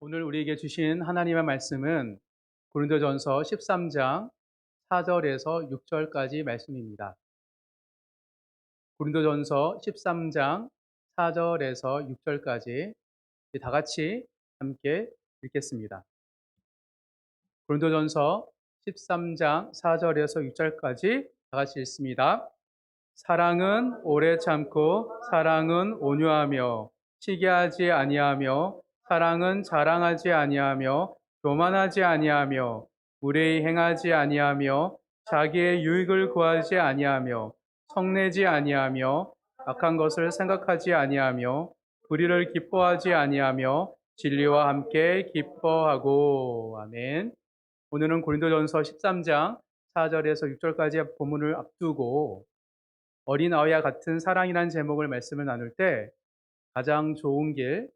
오늘 우리에게 주신 하나님의 말씀은 고린도전서 13장 4절에서 6절까지 말씀입니다. 고린도전서 13장 4절에서 6절까지 다 같이 함께 읽겠습니다. 고린도전서 13장 4절에서 6절까지 다 같이 읽습니다. 사랑은 오래 참고 사랑은 온유하며 시기하지 아니하며 사랑은 자랑하지 아니하며 교만하지 아니하며 무례히 행하지 아니하며 자기의 유익을 구하지 아니하며 성내지 아니하며 악한 것을 생각하지 아니하며 불의를 기뻐하지 아니하며 진리와 함께 기뻐하고. 아멘. 오늘은 고린도전서 13장 4절에서 6절까지의 본문을 앞두고 어린아이와 같은 사랑이라는 제목을 말씀을 나눌 때 가장 좋은 길,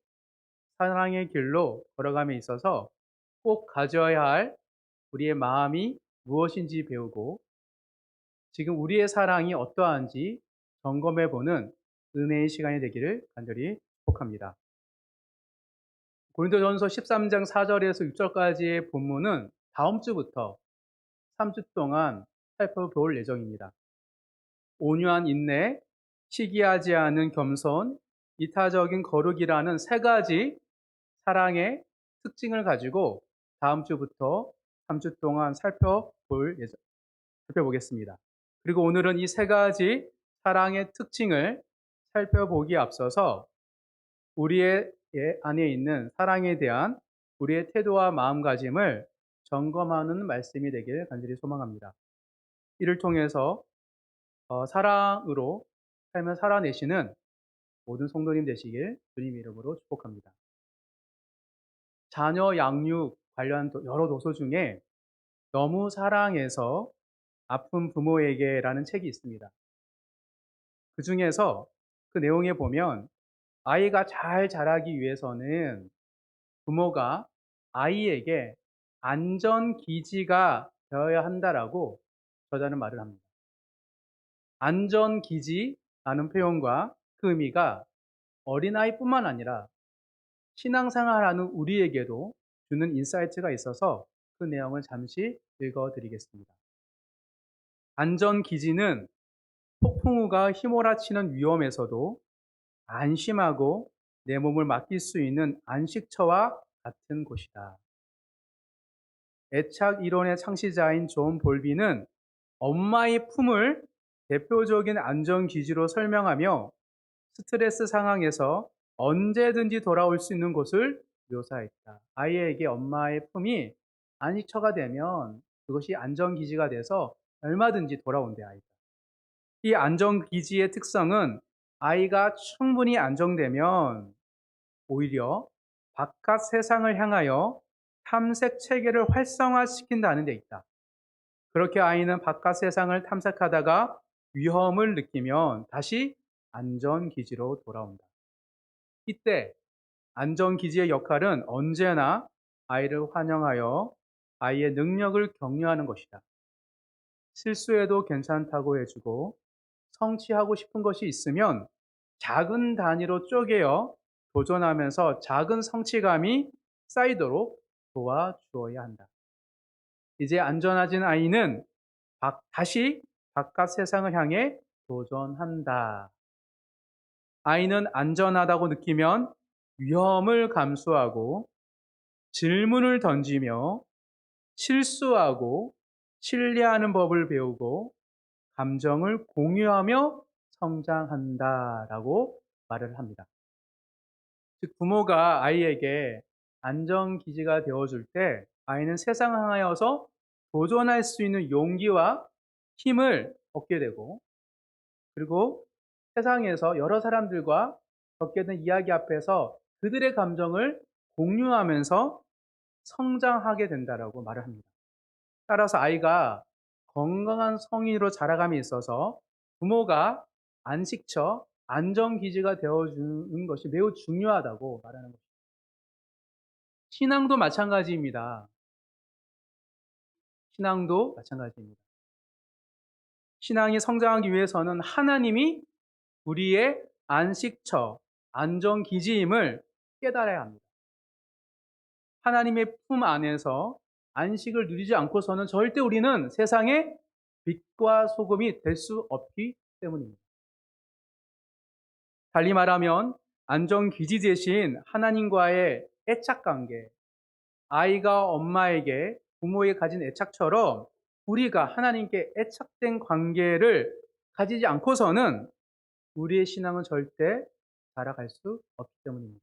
사랑의 길로 걸어감에 있어서 꼭 가져야 할 우리의 마음이 무엇인지 배우고 지금 우리의 사랑이 어떠한지 점검해 보는 은혜의 시간이 되기를 간절히 축복합니다. 고린도전서 13장 4절에서 6절까지의 본문은 다음 주부터 3주 동안 살펴볼 예정입니다. 온유한 인내, 시기하지 않은 겸손, 이타적인 거룩이라는 세 가지 사랑의 특징을 가지고 다음 주부터 3주 동안 살펴보겠습니다. 그리고 오늘은 이 세 가지 사랑의 특징을 살펴보기에 앞서서 우리의 안에 있는 사랑에 대한 우리의 태도와 마음가짐을 점검하는 말씀이 되길 간절히 소망합니다. 이를 통해서 사랑으로 삶을 살아내시는 모든 성도님 되시길 주님 이름으로 축복합니다. 자녀 양육 관련 여러 도서 중에 너무 사랑해서 아픈 부모에게라는 책이 있습니다. 그 중에서 그 내용에 보면 아이가 잘 자라기 위해서는 부모가 아이에게 안전기지가 되어야 한다라고 저자는 말을 합니다. 안전기지라는 표현과 그 의미가 어린아이뿐만 아니라 신앙생활하는 우리에게도 주는 인사이트가 있어서 그 내용을 잠시 읽어드리겠습니다. 안전기지는 폭풍우가 휘몰아치는 위험에서도 안심하고 내 몸을 맡길 수 있는 안식처와 같은 곳이다. 애착 이론의 창시자인 존 볼비는 엄마의 품을 대표적인 안전기지로 설명하며 스트레스 상황에서 언제든지 돌아올 수 있는 곳을 묘사했다. 아이에게 엄마의 품이 안식처가 되면 그것이 안전기지가 돼서 얼마든지 돌아온대, 아이가. 이 안전기지의 특성은 아이가 충분히 안정되면 오히려 바깥 세상을 향하여 탐색 체계를 활성화시킨다는 데 있다. 그렇게 아이는 바깥 세상을 탐색하다가 위험을 느끼면 다시 안전기지로 돌아온다. 이때 안전기지의 역할은 언제나 아이를 환영하여 아이의 능력을 격려하는 것이다. 실수해도 괜찮다고 해주고 성취하고 싶은 것이 있으면 작은 단위로 쪼개어 도전하면서 작은 성취감이 쌓이도록 도와주어야 한다. 이제 안전해진 아이는 다시 바깥 세상을 향해 도전한다. 아이는 안전하다고 느끼면 위험을 감수하고 질문을 던지며 실수하고 신뢰하는 법을 배우고 감정을 공유하며 성장한다라고 말을 합니다. 즉 부모가 아이에게 안전기지가 되어줄 때 아이는 세상을 향하여서 도전할 수 있는 용기와 힘을 얻게 되고 그리고 세상에서 여러 사람들과 겪게 된 이야기 앞에서 그들의 감정을 공유하면서 성장하게 된다라고 말을 합니다. 따라서 아이가 건강한 성인으로 자라감에 있어서 부모가 안식처, 안전기지가 되어주는 것이 매우 중요하다고 말하는 것입니다. 신앙도 마찬가지입니다. 신앙도 마찬가지입니다. 신앙이 성장하기 위해서는 하나님이 우리의 안식처, 안전기지임을 깨달아야 합니다. 하나님의 품 안에서 안식을 누리지 않고서는 절대 우리는 세상의 빛과 소금이 될 수 없기 때문입니다. 달리 말하면 안전기지 대신 하나님과의 애착관계, 아이가 엄마에게 부모에 가진 애착처럼 우리가 하나님께 애착된 관계를 가지지 않고서는 우리의 신앙은 절대 자라갈 수 없기 때문입니다.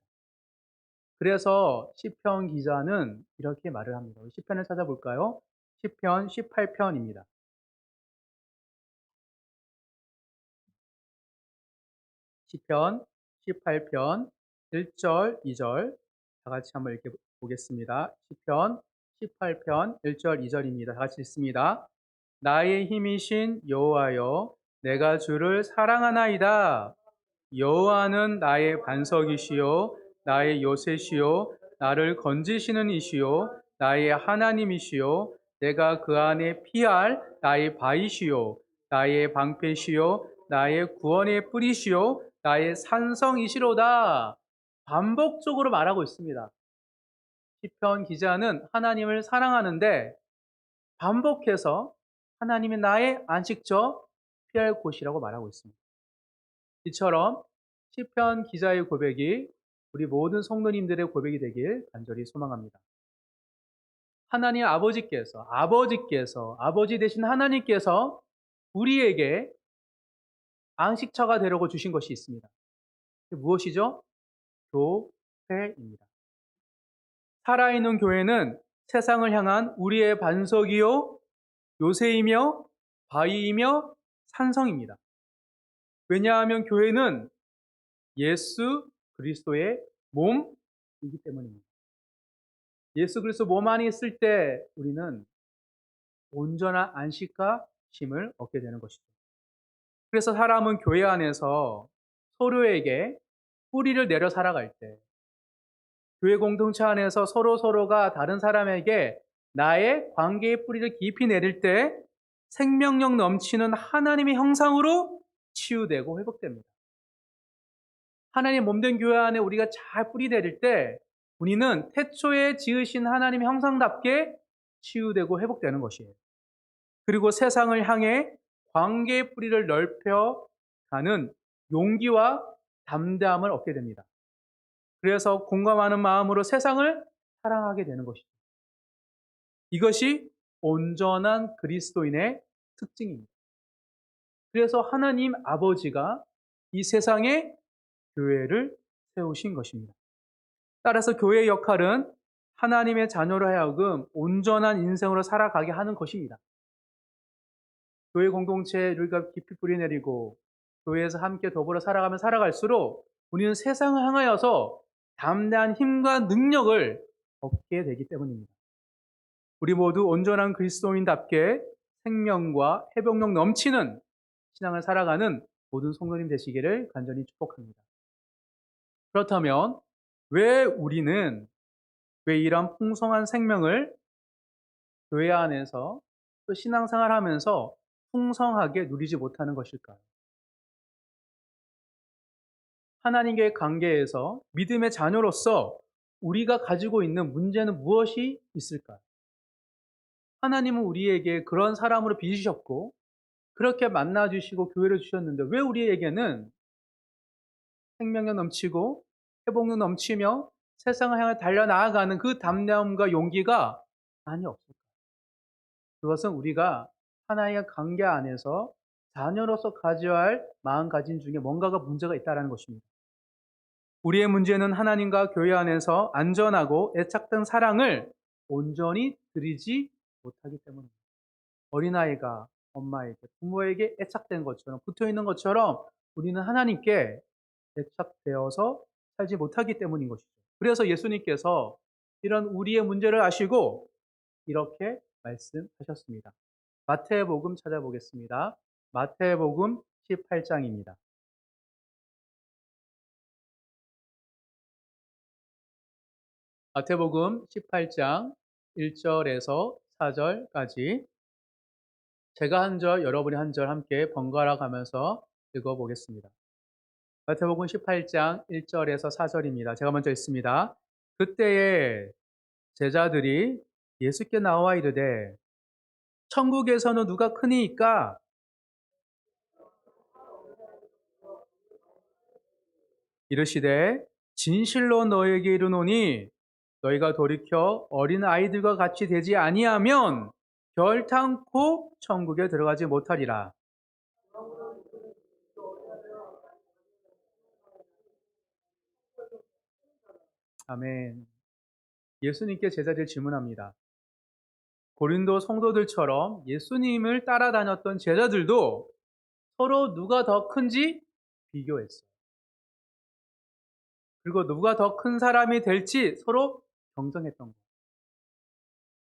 그래서 시편 기자는 이렇게 말을 합니다. 시편을 찾아볼까요? 시편 18편입니다. 시편 18편 1절, 2절 다 같이 한번 읽어 보겠습니다. 시편 18편 1절, 2절입니다. 다 같이 읽습니다. 나의 힘이신 여호와여, 내가 주를 사랑하나이다. 여호와는 나의 반석이시요 나의 요새시요 나를 건지시는 이시요 나의 하나님이시요 내가 그 안에 피할 나의 바위시요 나의 방패시요 나의 구원의 뿌리시요 나의 산성이시로다. 반복적으로 말하고 있습니다. 시편 기자는 하나님을 사랑하는데 반복해서 하나님이 나의 안식처, 피할 곳이라고 말하고 있습니다. 이처럼 시편 기자의 고백이 우리 모든 성도님들의 고백이 되길 간절히 소망합니다. 하나님 아버지 되신 하나님께서 우리에게 안식처가 되려고 주신 것이 있습니다. 그게 무엇이죠? 교회입니다. 살아있는 교회는 세상을 향한 우리의 반석이요 요새이며 바위이며 산성입니다. 왜냐하면 교회는 예수 그리스도의 몸이기 때문입니다. 예수 그리스도 몸 안에 있을 때 우리는 온전한 안식과 쉼을 얻게 되는 것이죠. 그래서 사람은 교회 안에서 서로에게 뿌리를 내려 살아갈 때, 교회 공동체 안에서 서로가 다른 사람에게 나의 관계의 뿌리를 깊이 내릴 때 생명력 넘치는 하나님의 형상으로 치유되고 회복됩니다. 하나님 몸된 교회 안에 우리가 잘 뿌리 내릴 때 우리는 태초에 지으신 하나님의 형상답게 치유되고 회복되는 것이에요. 그리고 세상을 향해 관계의 뿌리를 넓혀가는 용기와 담대함을 얻게 됩니다. 그래서 공감하는 마음으로 세상을 사랑하게 되는 것이죠. 이것이 온전한 그리스도인의 특징입니다. 그래서 하나님 아버지가 이 세상에 교회를 세우신 것입니다. 따라서 교회의 역할은 하나님의 자녀로 하여금 온전한 인생으로 살아가게 하는 것입니다. 교회 공동체에 우리가 깊이 뿌리내리고 교회에서 함께 더불어 살아가면 살아갈수록 우리는 세상을 향하여서 담대한 힘과 능력을 얻게 되기 때문입니다. 우리 모두 온전한 그리스도인답게 생명과 회복력 넘치는 신앙을 살아가는 모든 성도님 되시기를 간절히 축복합니다. 그렇다면 왜 이런 풍성한 생명을 교회 안에서 또 신앙생활하면서 풍성하게 누리지 못하는 것일까요? 하나님과의 관계에서 믿음의 자녀로서 우리가 가지고 있는 문제는 무엇이 있을까요? 하나님은 우리에게 그런 사람으로 빚으셨고 그렇게 만나주시고 교회를 주셨는데 왜 우리에게는 생명력 넘치고 회복력 넘치며 세상을 향해 달려나아가는 그 담대함과 용기가 많이 없을까요? 그것은 우리가 하나님의 관계 안에서 자녀로서 가져야 할 마음가짐 중에 뭔가가 문제가 있다는 것입니다. 우리의 문제는 하나님과 교회 안에서 안전하고 애착된 사랑을 온전히 드리지 못하기 때문입니다. 어린아이가 엄마에게, 부모에게 애착된 것처럼, 붙어있는 것처럼 우리는 하나님께 애착되어서 살지 못하기 때문인 것이죠. 그래서 예수님께서 이런 우리의 문제를 아시고 이렇게 말씀하셨습니다. 마태복음 찾아보겠습니다. 마태복음 18장입니다. 마태복음 18장 1절에서 4절까지 제가 한 절, 여러분이 한 절 함께 번갈아 가면서 읽어보겠습니다. 마태복음 18장 1절에서 4절입니다. 제가 먼저 읽습니다. 그때에 제자들이 예수께 나와 이르되 천국에서는 누가 크니이까? 이르시되 진실로 너에게 이르노니 너희가 돌이켜 어린 아이들과 같이 되지 아니하면 결탄코 천국에 들어가지 못하리라. 아멘. 예수님께 제자들 질문합니다. 고린도 성도들처럼 예수님을 따라다녔던 제자들도 서로 누가 더 큰지 비교했어요. 그리고 누가 더 큰 사람이 될지 서로 경쟁했던 거예요.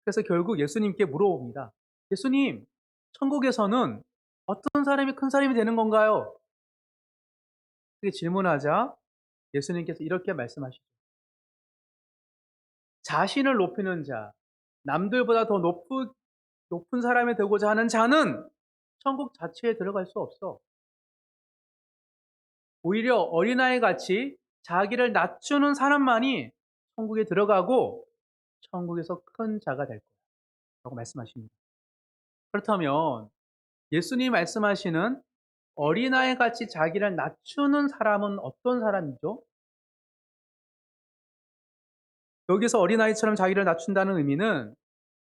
그래서 결국 예수님께 물어봅니다. 예수님, 천국에서는 어떤 사람이 큰 사람이 되는 건가요? 그렇게 질문하자 예수님께서 이렇게 말씀하시죠. 자신을 높이는 자, 남들보다 더 높은 사람이 되고자 하는 자는 천국 자체에 들어갈 수 없어. 오히려 어린아이 같이 자기를 낮추는 사람만이 천국에 들어가고 천국에서 큰 자가 될 거야. 라고 말씀하십니다. 그렇다면 예수님이 말씀하시는 어린아이 같이 자기를 낮추는 사람은 어떤 사람이죠? 여기서 어린아이처럼 자기를 낮춘다는 의미는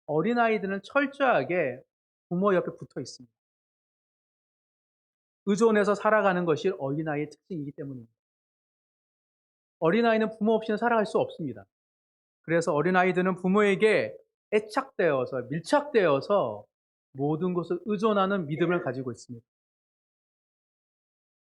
어린아이들은 철저하게 부모 옆에 붙어 있습니다. 의존해서 살아가는 것이 어린아이의 특징이기 때문입니다. 어린아이는 부모 없이는 살아갈 수 없습니다. 그래서 어린아이들은 부모에게 애착되어서 밀착되어서 모든 것을 의존하는 믿음을 가지고 있습니다.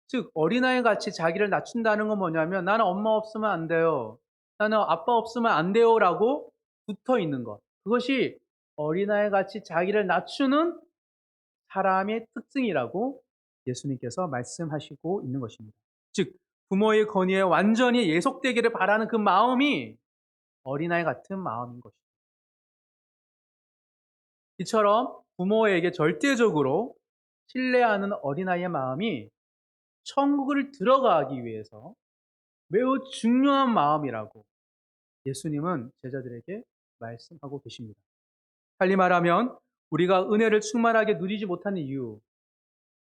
즉 어린아이 같이 자기를 낮춘다는 건 뭐냐면 나는 엄마 없으면 안 돼요. 나는 아빠 없으면 안 돼요라고 붙어 있는 것. 그것이 어린아이 같이 자기를 낮추는 사람의 특징이라고 예수님께서 말씀하시고 있는 것입니다. 즉 부모의 권위에 완전히 예속되기를 바라는 그 마음이 어린아이 같은 마음인 것입니다. 이처럼 부모에게 절대적으로 신뢰하는 어린아이의 마음이 천국을 들어가기 위해서 매우 중요한 마음이라고 예수님은 제자들에게 말씀하고 계십니다. 달리 말하면 우리가 은혜를 충만하게 누리지 못한 이유,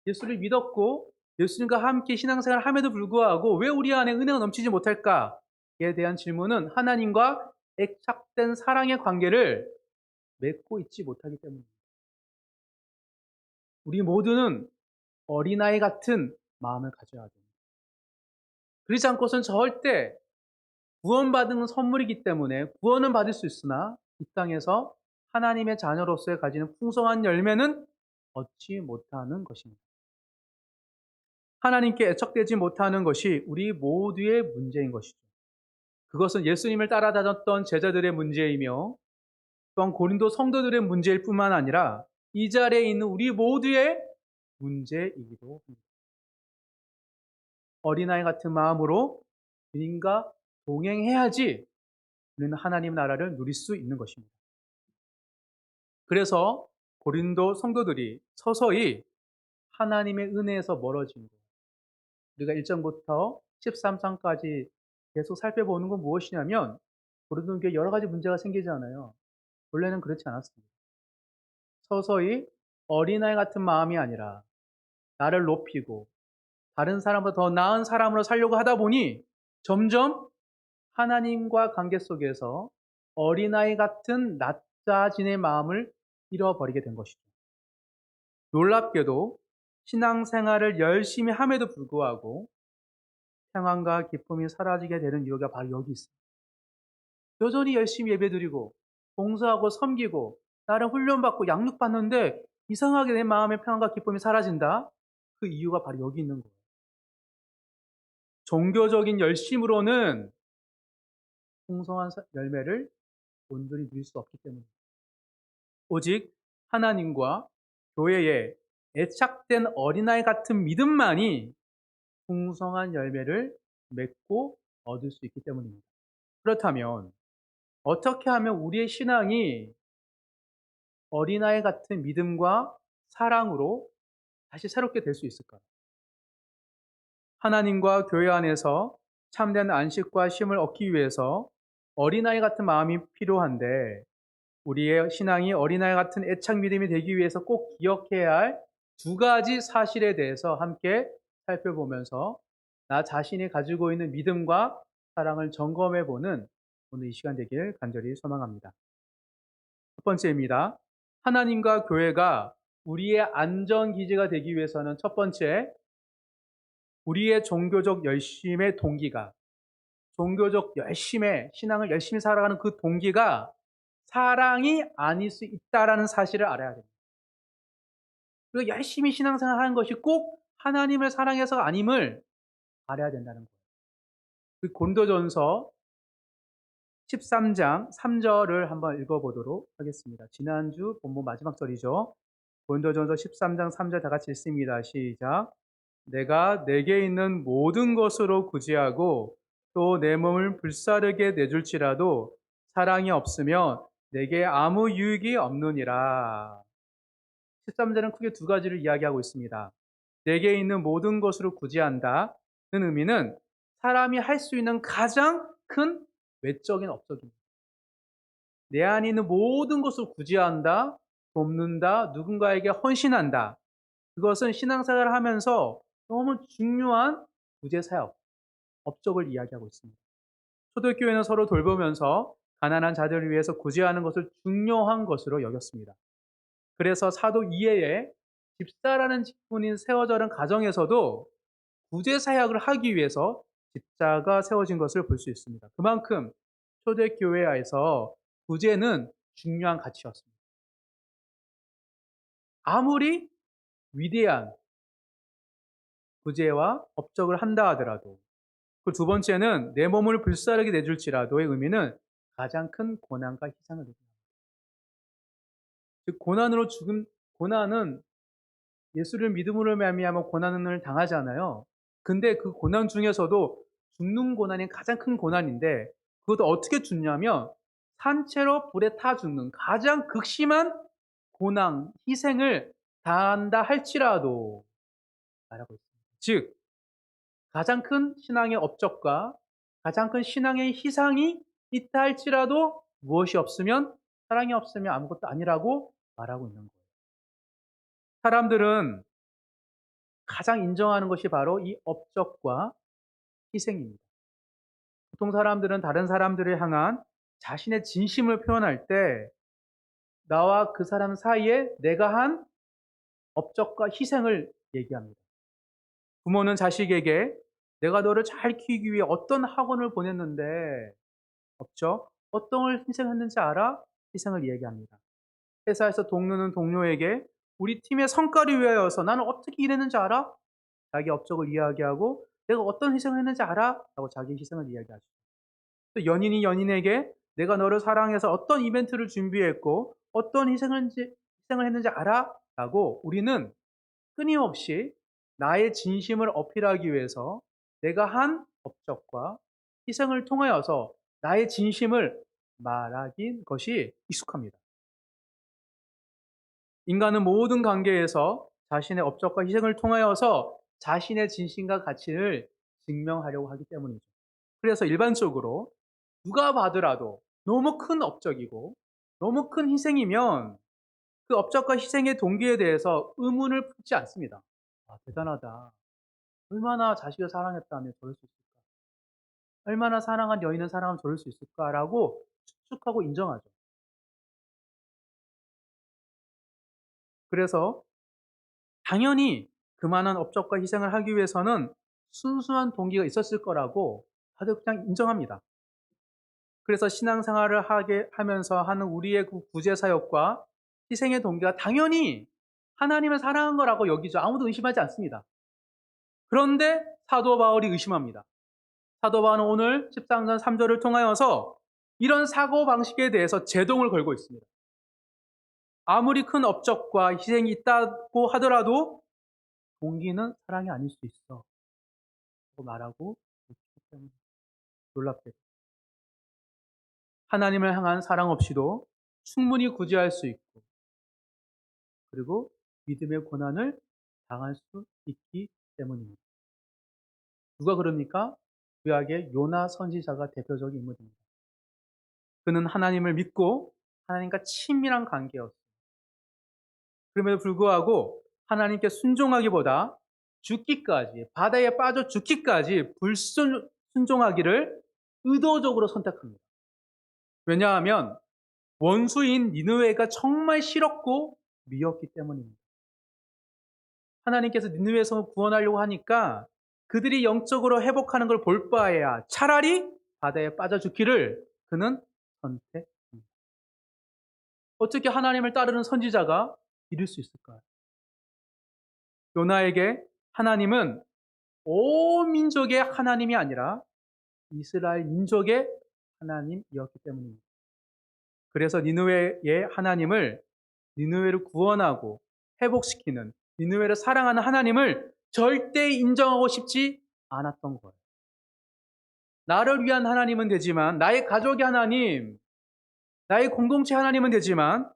예수를 믿었고 예수님과 함께 신앙생활을 함에도 불구하고 왜 우리 안에 은혜가 넘치지 못할까에 대한 질문은 하나님과 애착된 사랑의 관계를 맺고 있지 못하기 때문입니다. 우리 모두는 어린아이 같은 마음을 가져야 됩니다. 그렇지 않고서는 절대 구원받은 선물이기 때문에 구원은 받을 수 있으나 이 땅에서 하나님의 자녀로서의 가지는 풍성한 열매는 얻지 못하는 것입니다. 하나님께 애척되지 못하는 것이 우리 모두의 문제인 것이죠. 그것은 예수님을 따라다녔던 제자들의 문제이며 또한 고린도 성도들의 문제일 뿐만 아니라 이 자리에 있는 우리 모두의 문제이기도 합니다. 어린아이 같은 마음으로 주님과 동행해야지 우리는 하나님 나라를 누릴 수 있는 것입니다. 그래서 고린도 성도들이 서서히 하나님의 은혜에서 멀어진 거예요. 우리가 1장부터 13장까지 계속 살펴보는 건 무엇이냐면 고린도 교회에 여러 가지 문제가 생기잖아요. 원래는 그렇지 않았습니다. 서서히 어린아이 같은 마음이 아니라 나를 높이고 다른 사람보다 더 나은 사람으로 살려고 하다 보니 점점 하나님과 관계 속에서 어린아이 같은 낮아진의 마음을 잃어버리게 된 것이죠. 놀랍게도 신앙생활을 열심히 함에도 불구하고 평안과 기쁨이 사라지게 되는 이유가 바로 여기 있습니다. 여전히 열심히 예배드리고 봉사하고 섬기고 나름 훈련받고 양육받는데 이상하게 내 마음의 평안과 기쁨이 사라진다? 그 이유가 바로 여기 있는 거예요. 종교적인 열심으로는 풍성한 열매를 온전히 누릴 수 없기 때문입니다. 오직 하나님과 교회에 애착된 어린아이 같은 믿음만이 풍성한 열매를 맺고 얻을 수 있기 때문입니다. 그렇다면 어떻게 하면 우리의 신앙이 어린아이 같은 믿음과 사랑으로 다시 새롭게 될 수 있을까요? 하나님과 교회 안에서 참된 안식과 쉼을 얻기 위해서 어린아이 같은 마음이 필요한데 우리의 신앙이 어린아이 같은 애착 믿음이 되기 위해서 꼭 기억해야 할 두 가지 사실에 대해서 함께 살펴보면서 나 자신이 가지고 있는 믿음과 사랑을 점검해 보는 오늘 이 시간 되길 간절히 소망합니다. 첫 번째입니다. 하나님과 교회가 우리의 안전 기지가 되기 위해서는 첫 번째, 우리의 종교적 열심의 동기가, 종교적 열심에 신앙을 열심히 살아가는 그 동기가 사랑이 아닐 수 있다라는 사실을 알아야 됩니다. 그리고 열심히 신앙생활 하는 것이 꼭 하나님을 사랑해서가 아님을 알아야 된다는 거예요. 그 고린도전서 13장 3절을 한번 읽어보도록 하겠습니다. 지난주 본문 마지막 절이죠. 고린도전서 13장 3절 다 같이 읽습니다. 시작. 내가 내게 있는 모든 것으로 구제하고 또 내 몸을 불사르게 내줄지라도 사랑이 없으면 내게 아무 유익이 없느니라. 13절은 크게 두 가지를 이야기하고 있습니다. 내게 있는 모든 것으로 구제한다는 의미는 사람이 할 수 있는 가장 큰 외적인 업적입니다. 내 안에 있는 모든 것을 구제한다, 돕는다, 누군가에게 헌신한다. 그것은 신앙생활을 하면서 너무 중요한 구제 사역, 업적을 이야기하고 있습니다. 초대교회는 서로 돌보면서 가난한 자들을 위해서 구제하는 것을 중요한 것으로 여겼습니다. 그래서 사도 이해에 집사라는 직분인 세워져는 가정에서도 구제 사역을 하기 위해서 집사가 세워진 것을 볼 수 있습니다. 그만큼 초대교회에서 구제는 중요한 가치였습니다. 아무리 위대한 구제와 업적을 한다 하더라도 그 두 번째는 내 몸을 불사르게 내줄지라도의 의미는 가장 큰 고난과 희생을 의미합니다. 즉 고난은 예수를 믿음으로 말미암아 고난을 당하잖아요. 근데 그 고난 중에서도 죽는 고난이 가장 큰 고난인데 그것도 어떻게 죽냐면 산채로 불에 타 죽는 가장 극심한 고난, 희생을 당한다 할지라도 말하고 있습니다. 즉 가장 큰 신앙의 업적과 가장 큰 신앙의 희생이 있다 할지라도 무엇이 없으면 사랑이 없으면 아무것도 아니라고 말하고 있는 거예요. 사람들은 가장 인정하는 것이 바로 이 업적과 희생입니다. 보통 사람들은 다른 사람들을 향한 자신의 진심을 표현할 때 나와 그 사람 사이에 내가 한 업적과 희생을 얘기합니다. 부모는 자식에게 내가 너를 잘 키우기 위해 어떤 학원을 보냈는데 없죠? 어떤 걸 희생했는지 알아? 희생을 이야기합니다. 회사에서 동료는 동료에게 우리 팀의 성과를 위하여서 나는 어떻게 일했는지 알아? 자기 업적을 이야기하고 내가 어떤 희생을 했는지 알아? 라고 자기 희생을 이야기하죠. 또 연인이 연인에게 내가 너를 사랑해서 어떤 이벤트를 준비했고 어떤 희생을 했는지 알아? 라고 우리는 끊임없이 나의 진심을 어필하기 위해서 내가 한 업적과 희생을 통하여서 나의 진심을 말하긴 것이 익숙합니다. 인간은 모든 관계에서 자신의 업적과 희생을 통하여서 자신의 진심과 가치를 증명하려고 하기 때문이죠. 그래서 일반적으로 누가 봐더라도 너무 큰 업적이고 너무 큰 희생이면 그 업적과 희생의 동기에 대해서 의문을 품지 않습니다. 아, 대단하다. 얼마나 자식을 사랑했다면 저럴 수 있을까? 얼마나 사랑한 여인을 사랑하면 저럴 수 있을까라고 추측하고 인정하죠. 그래서 당연히 그만한 업적과 희생을 하기 위해서는 순수한 동기가 있었을 거라고 다들 그냥 인정합니다. 그래서 신앙생활을 하게 하면서 하는 우리의 그 구제 사역과 희생의 동기가 당연히 하나님을 사랑한 거라고 여기죠. 아무도 의심하지 않습니다. 그런데 사도 바울이 의심합니다. 사도 바울은 오늘 13장 3절을 통하여서 이런 사고방식에 대해서 제동을 걸고 있습니다. 아무리 큰 업적과 희생이 있다고 하더라도 동기는 사랑이 아닐 수 있어. 라고 말하고 있기 때문에 놀랍게도. 하나님을 향한 사랑 없이도 충분히 구제할 수 있고, 그리고 믿음의 고난을 당할 수 있기 때문입니다. 누가 그럽니까? 구약의 요나 선지자가 대표적인 인물입니다. 그는 하나님을 믿고 하나님과 친밀한 관계였어요. 그럼에도 불구하고 하나님께 순종하기보다 죽기까지, 바다에 빠져 죽기까지 불순종하기를 의도적으로 선택합니다. 왜냐하면 원수인 니느웨가 정말 싫었고 미웠기 때문입니다. 하나님께서 니느웨 성을 구원하려고 하니까 그들이 영적으로 회복하는 걸 볼 바에야 차라리 바다에 빠져 죽기를 그는 선택합니다. 어떻게 하나님을 따르는 선지자가 이룰 수 있을까요? 요나에게 하나님은 온 민족의 하나님이 아니라 이스라엘 민족의 하나님이었기 때문입니다. 그래서 니느웨의 하나님을, 니느웨를 구원하고 회복시키는, 니느웨를 사랑하는 하나님을 절대 인정하고 싶지 않았던 거예요. 나를 위한 하나님은 되지만, 나의 가족의 하나님, 나의 공동체 하나님은 되지만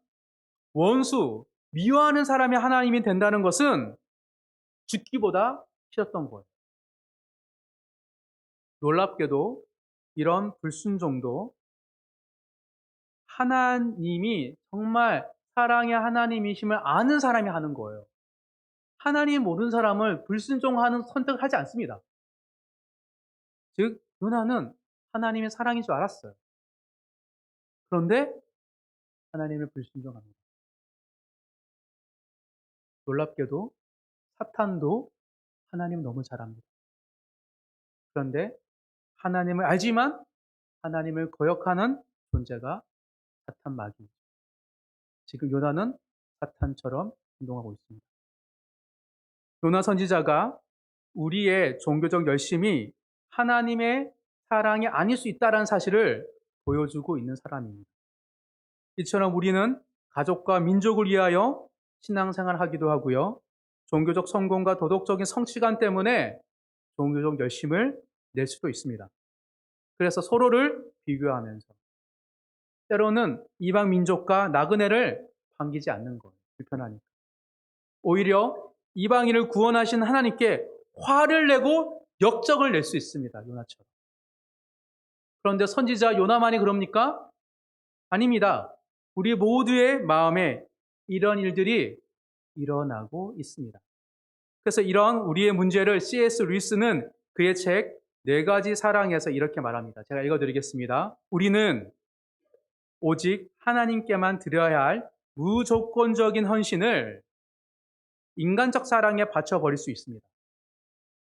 원수, 미워하는 사람의 하나님이 된다는 것은 죽기보다 싫었던 거예요. 놀랍게도 이런 불순종도 하나님이 정말 사랑의 하나님이심을 아는 사람이 하는 거예요. 하나님 모르는 사람을 불순종하는 선택을 하지 않습니다. 즉, 요나는 하나님의 사랑인 줄 알았어요. 그런데 하나님을 불순종합니다. 놀랍게도 사탄도 하나님 너무 잘 압니다. 그런데 하나님을 알지만 하나님을 거역하는 존재가 사탄 마귀입니다. 지금 요나는 사탄처럼 행동하고 있습니다. 요나 선지자가 우리의 종교적 열심이 하나님의 사랑이 아닐 수 있다는 사실을 보여주고 있는 사람입니다. 이처럼 우리는 가족과 민족을 위하여 신앙생활을 하기도 하고요. 종교적 성공과 도덕적인 성취감 때문에 종교적 열심을 낼 수도 있습니다. 그래서 서로를 비교하면서 때로는 이방 민족과 나그네를 반기지 않는 거예요. 불편하니까. 오히려 이방인을 구원하신 하나님께 화를 내고 역적을 낼 수 있습니다. 요나처럼. 그런데 선지자 요나만이 그럽니까? 아닙니다. 우리 모두의 마음에 이런 일들이 일어나고 있습니다. 그래서 이런 우리의 문제를 C.S. 루이스는 그의 책 4가지 사랑에서 이렇게 말합니다. 제가 읽어드리겠습니다. 우리는 오직 하나님께만 드려야 할 무조건적인 헌신을 인간적 사랑에 바쳐버릴 수 있습니다.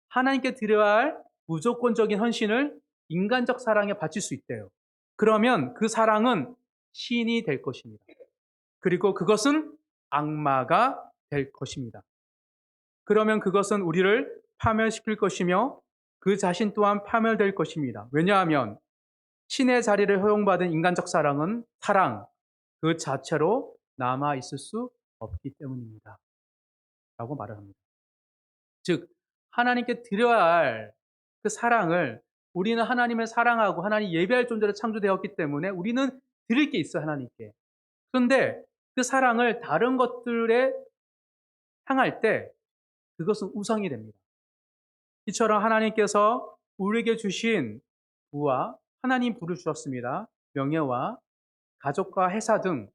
하나님께 드려야 할 무조건적인 헌신을 인간적 사랑에 바칠 수 있대요. 그러면 그 사랑은 신이 될 것입니다. 그리고 그것은 악마가 될 것입니다. 그러면 그것은 우리를 파멸시킬 것이며 그 자신 또한 파멸될 것입니다. 왜냐하면 신의 자리를 허용받은 인간적 사랑은 사랑 그 자체로 남아 있을 수 없기 때문입니다. 라고 말을 합니다. 즉 하나님께 드려야 할 그 사랑을 우리는 하나님을 사랑하고 하나님 예배할 존재로 창조되었기 때문에 우리는 드릴 게 있어요. 하나님께. 그런데 그 사랑을 다른 것들에 향할 때 그것은 우상이 됩니다. 이처럼 하나님께서 우리에게 주신 부와 하나님 부를 주셨습니다. 명예와 가족과 회사 등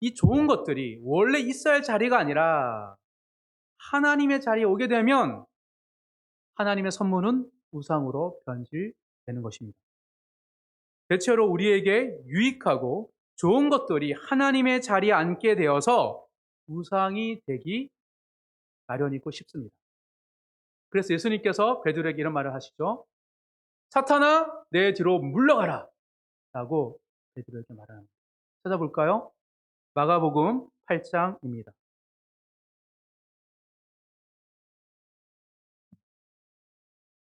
이 좋은 것들이 원래 있어야 할 자리가 아니라 하나님의 자리에 오게 되면 하나님의 선물은 우상으로 변질되는 것입니다. 대체로 우리에게 유익하고 좋은 것들이 하나님의 자리에 앉게 되어서 우상이 되기 마련이고 싶습니다. 그래서 예수님께서 베드로에게 이런 말을 하시죠. 사탄아, 내 뒤로 물러가라! 라고 베드로에게 말합니다. 찾아볼까요? 마가복음 8장입니다.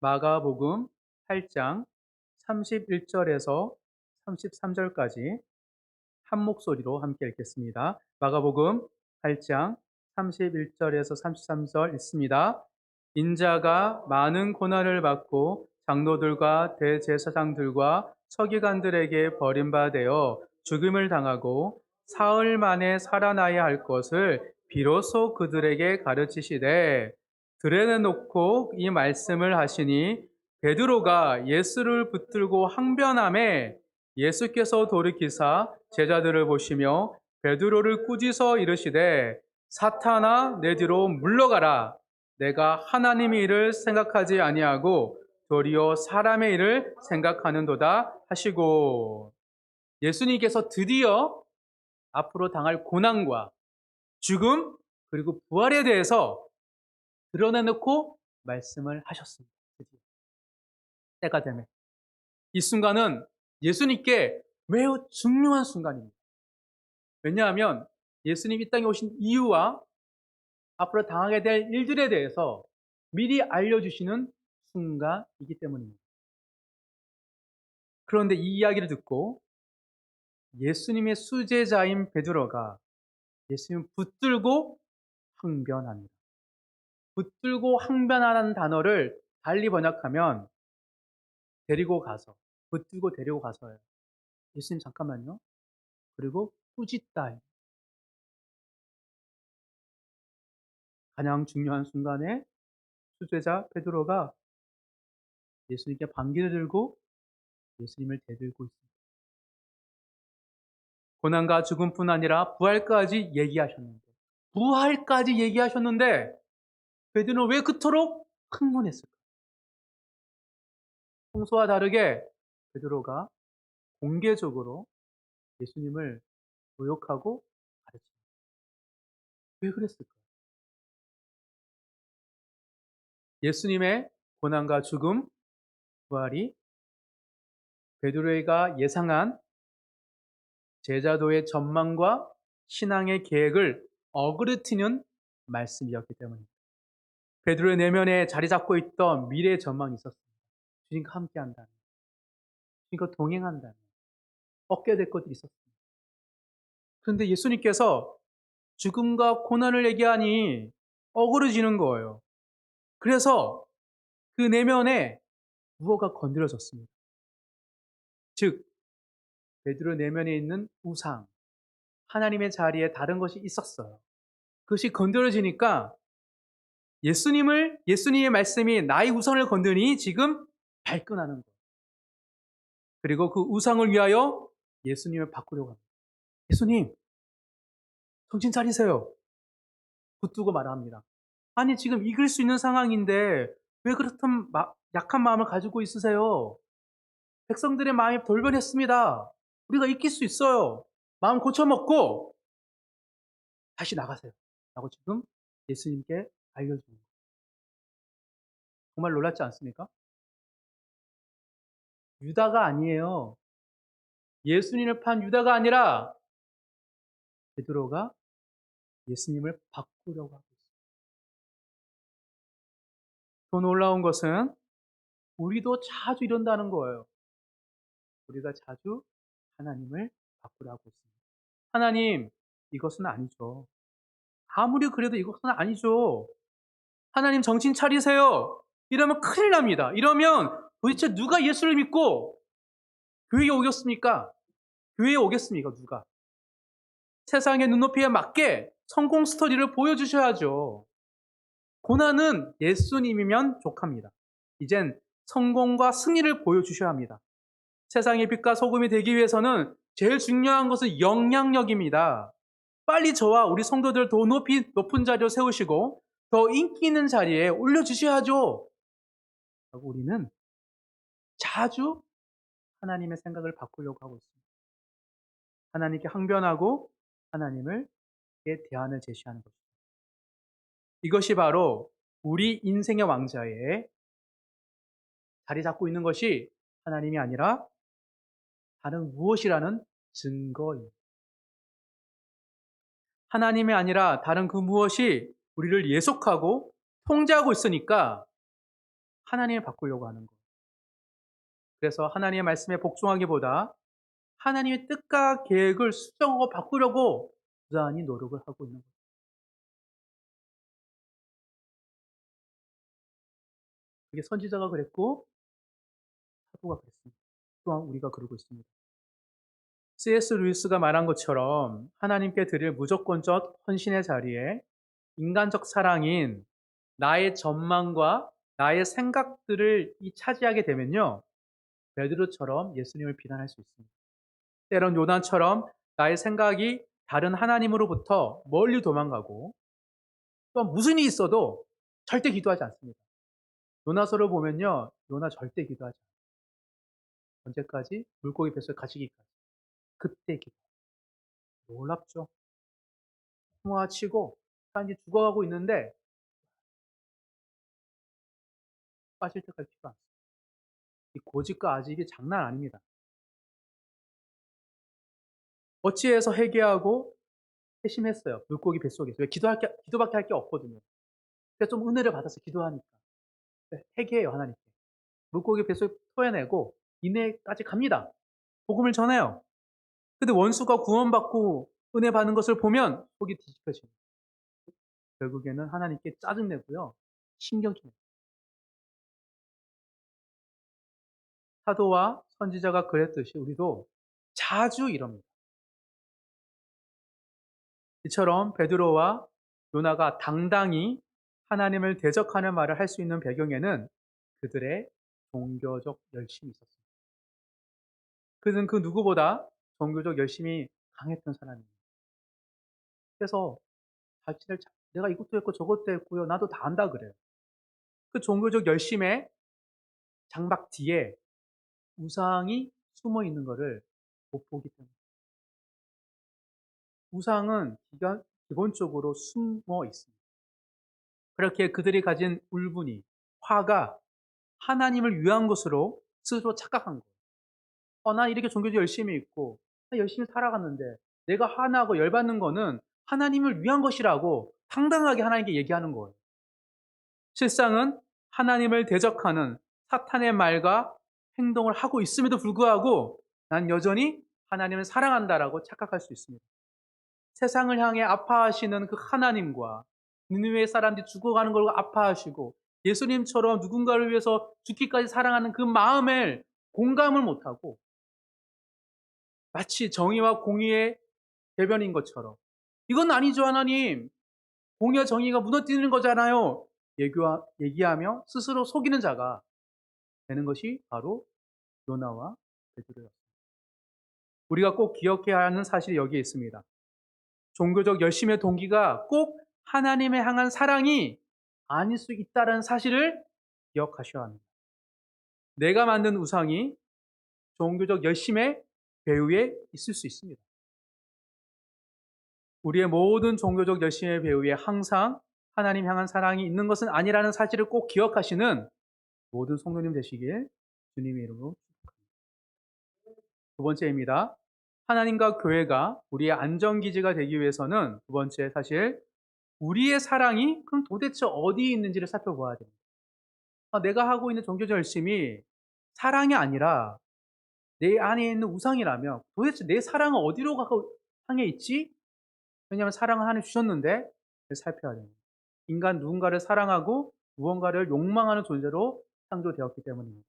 마가복음 8장 31절에서 33절까지 한 목소리로 함께 읽겠습니다. 마가복음 8장 31절에서 33절 읽습니다. 인자가 많은 고난을 받고 장로들과 대제사장들과 서기관들에게 버림받아 죽임을 당하고 사흘 만에 살아나야 할 것을 비로소 그들에게 가르치시되 들에 놓고 이 말씀을 하시니 베드로가 예수를 붙들고 항변하매 예수께서 돌이키사 제자들을 보시며 베드로를 꾸짖어 이르시되 사탄아 내 뒤로 물러가라. 내가 하나님의 일을 생각하지 아니하고 도리어 사람의 일을 생각하는도다 하시고, 예수님께서 드디어 앞으로 당할 고난과 죽음 그리고 부활에 대해서 드러내놓고 말씀을 하셨습니다. 드디어 때가 되면 이 순간은 예수님께 매우 중요한 순간입니다. 왜냐하면 예수님 이 땅에 오신 이유와 앞으로 당하게 될 일들에 대해서 미리 알려주시는 순간이기 때문입니다. 그런데 이 이야기를 듣고 예수님의 수제자인 베드로가 예수님을 붙들고 항변합니다. 붙들고 항변하라는 단어를 달리 번역하면 데리고 가서, 붙들고 데리고 가서요. 예수님 잠깐만요. 그리고 꾸짖다. 가장 중요한 순간에 수제자 베드로가 예수님께 반기를 들고 예수님을 대들고 있습니다. 고난과 죽음뿐 아니라 부활까지 얘기하셨는데 베드로는 왜 그토록 흥분했을까? 평소와 다르게 베드로가 공개적으로 예수님을 모욕하고 가르칩니다. 왜 그랬을까? 예수님의 고난과 죽음, 부활이 베드로가 예상한 제자도의 전망과 신앙의 계획을 어그러뜨리는 말씀이었기 때문입니다. 베드로의 내면에 자리 잡고 있던 미래의 전망이 있었습니다. 주님과 함께한다면, 주님과 동행한다면 얻게 될 것들이 있었습니다. 그런데 예수님께서 죽음과 고난을 얘기하니 어그러지는 거예요. 그래서 그 내면에 무엇가 건드려졌습니다. 즉 베드로 내면에 있는 우상, 하나님의 자리에 다른 것이 있었어요. 그것이 건드려지니까 예수님의 말씀이 나의 우상을 건드니 지금 발끈하는 거예요. 그리고 그 우상을 위하여 예수님을 바꾸려고 합니다. 예수님, 정신 차리세요. 붙들고 말합니다. 아니, 지금 이길 수 있는 상황인데 왜 그렇든 약한 마음을 가지고 있으세요? 백성들의 마음이 돌변했습니다. 우리가 이길 수 있어요. 마음 고쳐먹고 다시 나가세요. 라고 지금 예수님께 알려주는 거예요. 정말 놀랍지 않습니까? 유다가 아니에요. 예수님을 판 유다가 아니라 베드로가 예수님을 바꾸려고 하고 있어요. 더 놀라운 것은 우리도 자주 이런다는 거예요. 우리가 자주 하나님을 바꾸려고 있습니다. 하나님, 이것은 아니죠. 아무리 그래도 이것은 아니죠. 하나님 정신 차리세요. 이러면 큰일 납니다. 이러면 도대체 누가 예수를 믿고 교회에 오겠습니까? 교회에 오겠습니까? 누가? 세상의 눈높이에 맞게 성공 스토리를 보여주셔야죠. 고난은 예수님이면 족합니다. 이젠 성공과 승리를 보여주셔야 합니다. 세상의 빛과 소금이 되기 위해서는 제일 중요한 것은 영향력입니다. 빨리 저와 우리 성도들 더 높은 자리로 세우시고 더 인기 있는 자리에 올려주셔야죠. 라고 우리는 자주 하나님의 생각을 바꾸려고 하고 있습니다. 하나님께 항변하고 하나님을 대안을 제시하는 것입니다. 이것이 바로 우리 인생의 왕좌에 자리 잡고 있는 것이 하나님이 아니라 다른 무엇이라는 증거입니다. 하나님이 아니라 다른 그 무엇이 우리를 예속하고 통제하고 있으니까 하나님을 바꾸려고 하는 거예요. 그래서 하나님의 말씀에 복종하기보다 하나님의 뜻과 계획을 수정하고 바꾸려고 부단히 노력을 하고 있는 거예요. 그게 선지자가 그랬고 사도가 그랬습니다. 또한 우리가 그러고 있습니다. C.S. 루이스가 말한 것처럼 하나님께 드릴 무조건적 헌신의 자리에 인간적 사랑인 나의 전망과 나의 생각들을 차지하게 되면요, 베드로처럼 예수님을 비난할 수 있습니다. 때론 요나처럼 나의 생각이 다른 하나님으로부터 멀리 도망가고 또 무슨 일이 있어도 절대 기도하지 않습니다. 요나서를 보면요. 요나 절대 기도하지 않아요. 언제까지? 물고기 뱃속에 갇히기까지. 그때 기도. 놀랍죠? 통화치고 사람이 죽어가고 있는데 빠질 때까지 기도 안 해요. 이 고집과 아집이 장난 아닙니다. 어찌해서 회개하고 회심했어요. 물고기 뱃속에서. 왜 기도밖에 할 게 없거든요. 그래서 좀 은혜를 받아서 기도하니까. 네, 회개해요, 하나님께. 물고기 뱃속에 토해내고 이내까지 갑니다. 복음을 전해요. 근데 원수가 구원받고 은혜 받는 것을 보면 속이 뒤집혀집니다. 결국에는 하나님께 짜증내고요. 신경질내요. 사도와 선지자가 그랬듯이 우리도 자주 이럽니다. 이처럼 베드로와 요나가 당당히 하나님을 대적하는 말을 할 수 있는 배경에는 그들의 종교적 열심이 있었습니다. 그들은 그 누구보다 종교적 열심이 강했던 사람입니다. 그래서 자신을 내가 이것도 했고 저것도 했고요. 나도 다 안다 그래요. 그 종교적 열심의 장막 뒤에 우상이 숨어 있는 것을 못 보기 때문에. 우상은 기본적으로 숨어 있습니다. 그렇게 그들이 가진 울분이, 화가 하나님을 위한 것으로 스스로 착각한 거예요. 나 이렇게 종교적 열심히 있고, 나 열심히 살아갔는데, 내가 화나고 열받는 거는 하나님을 위한 것이라고 당당하게 하나님께 얘기하는 거예요. 실상은 하나님을 대적하는 사탄의 말과 행동을 하고 있음에도 불구하고 난 여전히 하나님을 사랑한다라고 착각할 수 있습니다. 세상을 향해 아파하시는 그 하나님과 니느웨 사람들이 죽어가는 걸 아파하시고 예수님처럼 누군가를 위해서 죽기까지 사랑하는 그 마음을 공감을 못하고 마치 정의와 공의의 대변인 것처럼 이건 아니죠 하나님, 공의와 정의가 무너지는 거잖아요 얘기하며 스스로 속이는 자가 되는 것이 바로 요나와 베드로였습니다. 우리가 꼭 기억해야 하는 사실이 여기에 있습니다. 종교적 열심의 동기가 꼭 하나님에 향한 사랑이 아닐 수 있다는 사실을 기억하셔야 합니다. 내가 만든 우상이 종교적 열심의 배후에 있을 수 있습니다. 우리의 모든 종교적 열심의 배후에 항상 하나님 향한 사랑이 있는 것은 아니라는 사실을 꼭 기억하시는 모든 성도님 되시길 주님의 이름으로 축복합니다. 두 번째입니다. 하나님과 교회가 우리의 안전기지가 되기 위해서는 두 번째 사실 우리의 사랑이 그럼 도대체 어디에 있는지를 살펴봐야 됩니다. 내가 하고 있는 종교적 열심이 사랑이 아니라 내 안에 있는 우상이라면 도대체 내 사랑은 어디로 향해 있지? 왜냐하면 사랑은 하나님 주셨는데 살펴야 됩니다. 인간 누군가를 사랑하고 무언가를 욕망하는 존재로 창조되었기 때문입니다.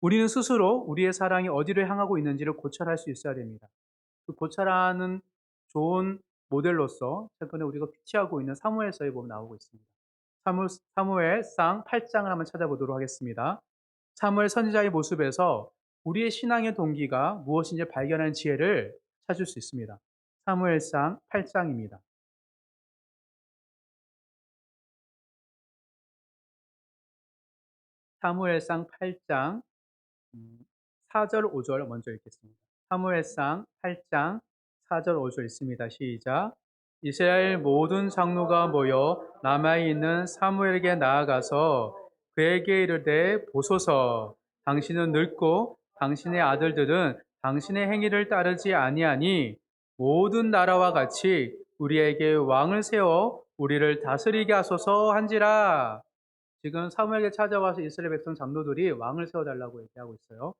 우리는 스스로 우리의 사랑이 어디로 향하고 있는지를 고찰할 수 있어야 됩니다. 그 고찰하는 좋은 모델로서 최근에 우리가 피치하고 있는 사무엘서에 보면 나오고 있습니다. 사무엘상 8장을 한번 찾아보도록 하겠습니다. 사무엘 선지자의 모습에서 우리의 신앙의 동기가 무엇인지 발견하는 지혜를 찾을 수 있습니다. 사무엘상 8장입니다. 사무엘상 8장 4절 5절 먼저 읽겠습니다. 사무엘상 8장 4절 5절 있습니다. 시작. 이스라엘 모든 장로가 모여 남아에 있는 사무엘에게 나아가서 그에게 이르되 보소서 당신은 늙고 당신의 아들들은 당신의 행위를 따르지 아니하니 모든 나라와 같이 우리에게 왕을 세워 우리를 다스리게 하소서 한지라. 지금 사무엘에게 찾아와서 이스라엘 백성 장로들이 왕을 세워달라고 얘기하고 있어요.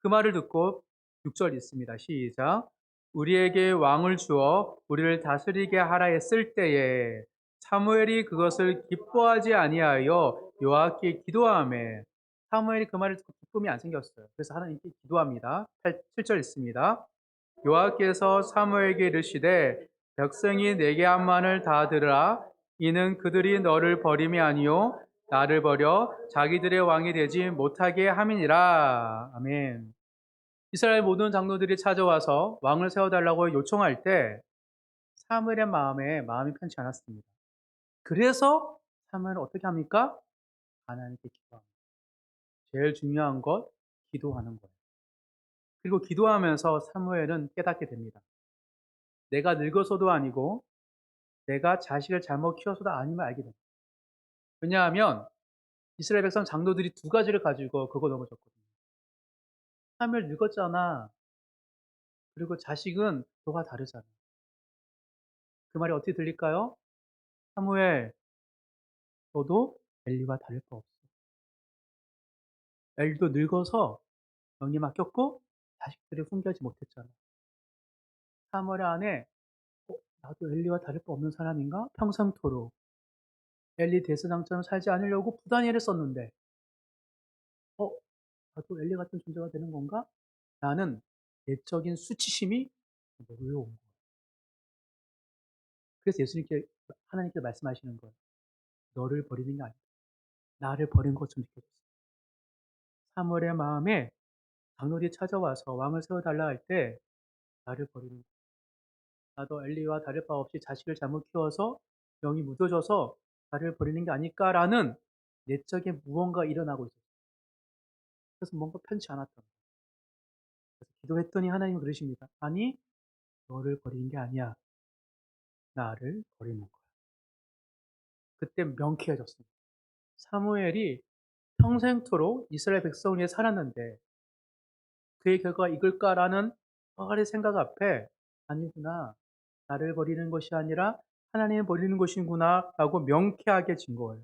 그 말을 듣고 6절 있습니다. 시작. 우리에게 왕을 주어 우리를 다스리게 하라 했을 때에 사무엘이 그것을 기뻐하지 아니하여 여호와께 기도하매. 사무엘이 그 말을 듣고 기쁨이 안 생겼어요. 그래서 하나님께 기도합니다. 7절 있습니다. 여호와께서 사무엘에게 이르시되 백성이 내게 한 말을 다 들으라. 이는 그들이 너를 버림이 아니요 나를 버려 자기들의 왕이 되지 못하게 함이니라. 아멘. 이스라엘 모든 장로들이 찾아와서 왕을 세워달라고 요청할 때 사무엘의 마음이 편치 않았습니다. 그래서 사무엘은 어떻게 합니까? 하나님께 기도합니다. 제일 중요한 것, 기도하는 거예요. 그리고 기도하면서 사무엘은 깨닫게 됩니다. 내가 늙어서도 아니고 내가 자식을 잘못 키워서도 아님을 알게 됩니다. 왜냐하면 이스라엘 백성 장로들이 두 가지를 가지고 그거 넘어졌거든요. 사무엘 늙었잖아. 그리고 자식은 너가 다르잖아. 그 말이 어떻게 들릴까요? 사무엘, 너도 엘리와 다를 바 없어. 엘리도 늙어서 영이 맡겼고 자식들이 훈계하지 못했잖아. 사무엘 안에 나도 엘리와 다를 바 없는 사람인가? 평생토록 엘리 대세상처럼 살지 않으려고 부단히 애를 썼는데 어, 나도 엘리 같은 존재가 되는 건가? 라는 내적인 수치심이 몰려온 거예요. 그래서 하나님께 말씀하시는 거예요. 너를 버리는 게 아니다. 나를 버린 것처럼 느껴졌어. 사무엘의 마음에 장로들이 찾아와서 왕을 세워달라 할 때 나를 버리는 거야. 나도 엘리와 다를 바 없이 자식을 잘못 키워서 영이 묻어져서 나를 버리는 게 아닐까라는 내적인 무언가 일어나고 있었어요. 그래서 뭔가 편치 않았던 거예요. 그래서 기도했더니 하나님은 그러십니다. 아니, 너를 버리는 게 아니야. 나를 버리는 거야. 그때 명쾌해졌습니다. 사무엘이 평생토록 이스라엘 백성을 위해 살았는데 그의 결과가 이걸까라는 여러 생각 앞에 아니구나. 나를 버리는 것이 아니라 하나님을 버리는 것이구나 라고 명쾌하게 진 거예요.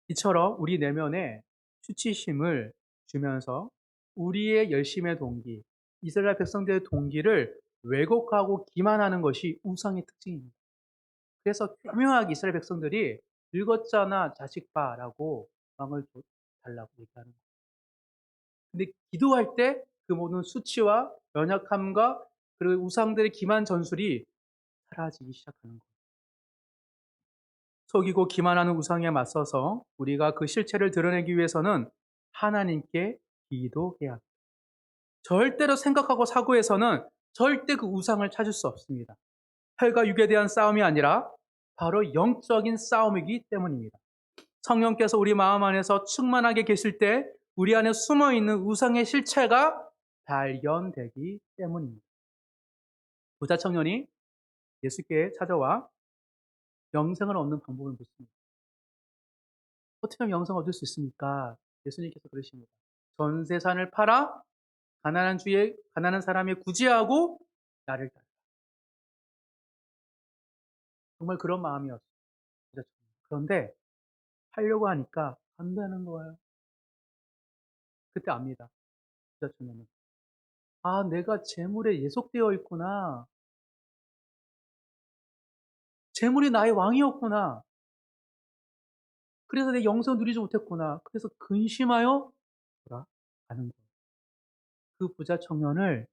이처럼 우리 내면에 수치심을 주면서 우리의 열심의 동기, 이스라엘 백성들의 동기를 왜곡하고 기만하는 것이 우상의 특징입니다. 그래서 교묘하게 이스라엘 백성들이 늙었잖아 자식 봐라고 왕을 달라고 얘기하는 거예요. 근데 기도할 때 그 모든 수치와 연약함과 그리고 우상들의 기만 전술이 사라지기 시작하는 거예요. 속이고 기만하는 우상에 맞서서 우리가 그 실체를 드러내기 위해서는 하나님께 기도해야 합니다. 절대로 생각하고 사고해서는 절대 그 우상을 찾을 수 없습니다. 혈과 육에 대한 싸움이 아니라 바로 영적인 싸움이기 때문입니다. 성령께서 우리 마음 안에서 충만하게 계실 때 우리 안에 숨어있는 우상의 실체가 발견되기 때문입니다. 부자 청년이 예수께 찾아와 영생을 얻는 방법을 묻습니다. 어떻게 하면 영생을 얻을 수 있습니까? 예수님께서 그러십니다. 전 재산을 팔아 가난한 사람이 구제하고 나를 따르라. 정말 그런 마음이었어요. 그런데 하려고 하니까 안 되는 거예요. 그때 압니다. 부자 청년은. 아, 내가 재물에 예속되어 있구나. 재물이 나의 왕이었구나. 그래서 내 영생을 누리지 못했구나. 그래서 근심하여 돌아가는 거예요. 그 부자 청년을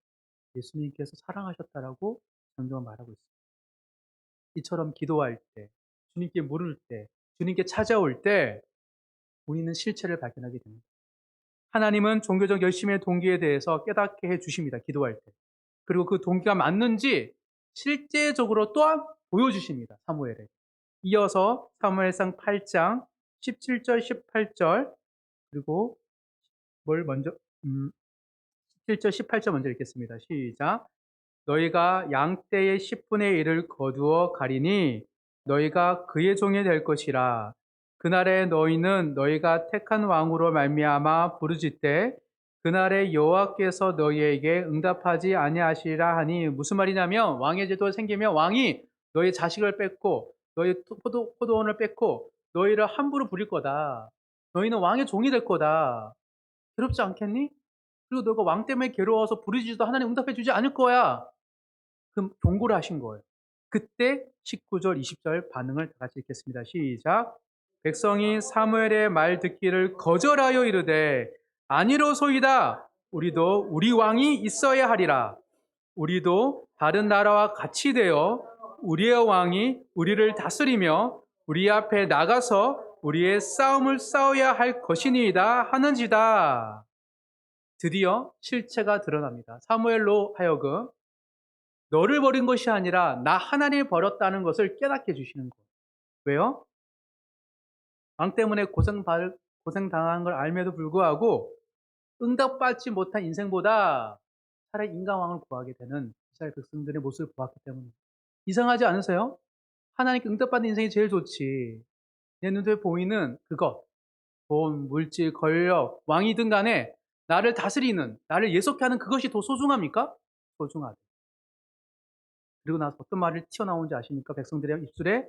예수님께서 사랑하셨다라고 성경은 말하고 있습니다. 이처럼 기도할 때, 주님께 물을 때, 주님께 찾아올 때 우리는 실체를 발견하게 됩니다. 하나님은 종교적 열심의 동기에 대해서 깨닫게 해 주십니다. 기도할 때. 그리고 그 동기가 맞는지 실제적으로 또한 보여주십니다. 사무엘에. 이어서 사무엘상 8장 17절, 18절 그리고 뭘 먼저 17절, 18절 먼저 읽겠습니다. 시작. 너희가 양떼의 10분의 1을 거두어 가리니 너희가 그의 종이 될 것이라. 그날에 너희는 너희가 택한 왕으로 말미암아 부르짖되 그날에 여호와께서 너희에게 응답하지 아니하시리라 하니 무슨 말이냐면 왕의 제도가 생기면 왕이 너희 자식을 뺏고 너희 포도원을 뺏고 너희를 함부로 부릴 거다. 너희는 왕의 종이 될 거다. 괴롭지 않겠니? 그리고 너가 왕 때문에 괴로워서 부르짖어도 하나님 응답해 주지 않을 거야. 그럼 경고를 하신 거예요. 그때 19절, 20절 반응을 다 같이 읽겠습니다. 시작. 백성이 사무엘의 말 듣기를 거절하여 이르되 아니로소이다. 우리도 우리 왕이 있어야 하리라. 우리도 다른 나라와 같이 되어 우리의 왕이 우리를 다스리며 우리 앞에 나가서 우리의 싸움을 싸워야 할 것이니이다 하는지다. 드디어 실체가 드러납니다. 사무엘로 하여금 너를 버린 것이 아니라 나 하나님을 버렸다는 것을 깨닫게 해주시는 거예요. 왜요? 왕 때문에 고생당한 걸 알면도 불구하고 응답받지 못한 인생보다 차라리 인간왕을 구하게 되는 이스라엘 백성들의 모습을 보았기 때문에 이상하지 않으세요? 하나님께 응답받는 인생이 제일 좋지. 내 눈에 보이는 그것, 돈, 물질, 권력, 왕이든 간에 나를 다스리는, 나를 예속케 하는 그것이 더 소중합니까? 소중하다. 그리고 나서 어떤 말을 튀어나오는지 아십니까? 백성들의 입술에